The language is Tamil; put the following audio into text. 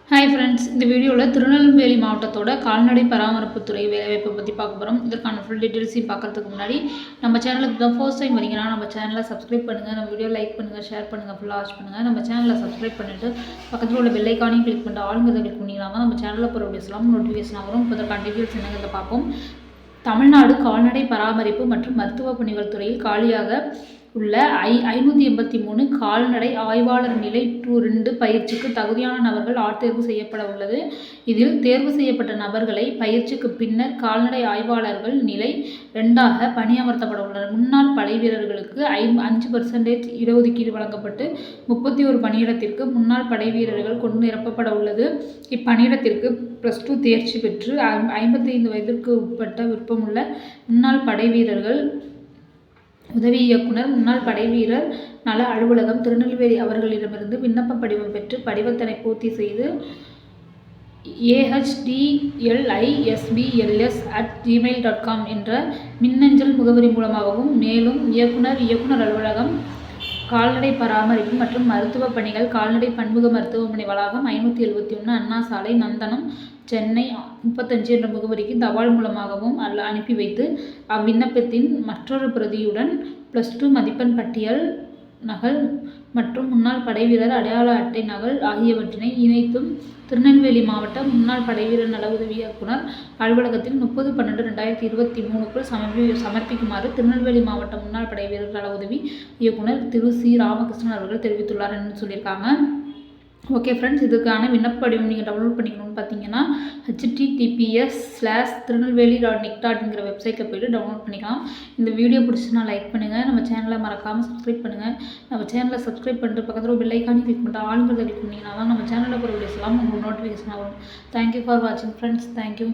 ஹாய் ஃப்ரெண்ட்ஸ், இந்த வீடியோவில் திருநெல்வேலி மாவட்டத்தோட கால்நடை பராமரிப்புத்துறை வேலைவாய்ப்பை பற்றி பார்க்க போகிறோம். இதற்கான ஃபுல் டீட்டெயில்ஸையும் பார்க்கறதுக்கு முன்னாடி நம்ம சேனலுக்கு தான் ஃபர்ஸ்ட் டைம் வரீங்கன்னா நம்ம சேனலை சப்ஸ்கிரைப் பண்ணுங்கள், நம்ம வீடியோ லைக் பண்ணுங்கள், ஷேர் பண்ணுங்கள், ஃபுல்லாக வாட்ச் பண்ணுங்கள். நம்ம சேனலை சப்ஸ்கிரைப் பண்ணிவிட்டு பக்கத்தில் உள்ள பெல் ஐக்கானையும் கிளிக் பண்ணிட்டு ஆளுங்கிறத கிளிக் பண்ணிங்கன்னா தான் நம்ம சேனலில் போகிற வீடியோஸ்லாம் நோட்டிஃபிகேஷன் வரும். இப்போ இதற்கான டீட்டெயில்ஸ் என்னங்கிறத பார்ப்போம். தமிழ்நாடு கால்நடை பராமரிப்பு மற்றும் மருத்துவ பணிகள் துறையில் காலியாக உள்ள 583 கால்நடை ஆய்வாளர் நிலை 2 பயிற்சிக்கு தகுதியான நபர்கள் ஆட்தேர்வு செய்யப்பட உள்ளது. இதில் தேர்வு செய்யப்பட்ட நபர்களை பயிற்சிக்கு பின்னர் கால்நடை ஆய்வாளர்கள் நிலை 2ஆக பணியமர்த்தப்பட உள்ளனர். முன்னாள் படை வீரர்களுக்கு 5% இடஒதுக்கீடு வழங்கப்பட்டு 31 பணியிடத்திற்கு முன்னாள் படை வீரர்கள் கொண்டு நிரப்பப்பட உள்ளது. இப்பணியிடத்திற்கு +2 தேர்ச்சி பெற்று 55 வயதிற்கு உட்பட்ட விருப்பமுள்ள முன்னாள் படை வீரர்கள், உதவி இயக்குனர், முன்னாள் படைவீரர் நல அலுவலகம், திருநெல்வேலி அவர்களிடமிருந்து விண்ணப்ப படிவம் பெற்று படிவத்தினை பூர்த்தி செய்து ahdlisbls@gmail.com என்ற மின்னஞ்சல் முகவரி மூலமாகவும், மேலும் இயக்குனர் அலுவலகம், கால்நடை பராமரிப்பு மற்றும் மருத்துவ பணிகள், கால்நடை பன்முக மருத்துவமனை வளாகம், 571 அண்ணா சாலை, நந்தனம், சென்னை 35 என்ற முகவரிக்கு தபால் மூலமாகவும் அனுப்பி வைத்து அவ்விண்ணப்பத்தின் மற்றொரு பிரதியுடன் +2 மதிப்பெண் பட்டியல் நகல் மற்றும் முன்னாள் படைவீரர் அடையாள அட்டை நகல் ஆகியவற்றினை இணைத்தும் திருநெல்வேலி மாவட்ட முன்னாள் படைவீரர் நல உதவி இயக்குனர் அலுவலகத்தில் 30/12/2023க்குள் சமர்ப்பிக்குமாறு திருநெல்வேலி மாவட்ட முன்னாள் படைவீரர் நல உதவி இயக்குனர் திரு சி. ராமகிருஷ்ணன் அவர்கள் தெரிவித்துள்ளார் என்று சொல்லியிருக்காங்க. ஓகே ஃப்ரெண்ட்ஸ், இதுக்கான விண்ணப்ப படிவம் நீங்கள் டவுன்லோட் பண்ணிக்கணும்னு பார்த்தீங்கன்னா https://tirunelveli.nic.in வெப்சைட்டில் போய்ட்டு டவுன்லோட் பண்ணிக்கலாம். இந்த வீடியோ பிடிச்சுன்னா லைக் பண்ணுங்கள், நம்ம சேனலை மறக்காமல் சப்ஸ்கிரைப் பண்ணுங்கள். நம்ம சேனலை சப்ஸ்கிரைப் பண்ணிட்டு பக்கத்தில் பெல் ஐக்கானே கிளிக் பண்ணிட்டு ஆளுங்கிறத கிளிக் பண்ணிங்கன்னா தான் நம்ம சேனலில் போகிற வீடியோஸ்லாம் உங்களுக்கு நோட்டிஃபிகேஷன் ஆகும். தேங்க்யூ ஃபார் வாட்சிங் ஃப்ரெண்ட்ஸ். தேங்க்யூ.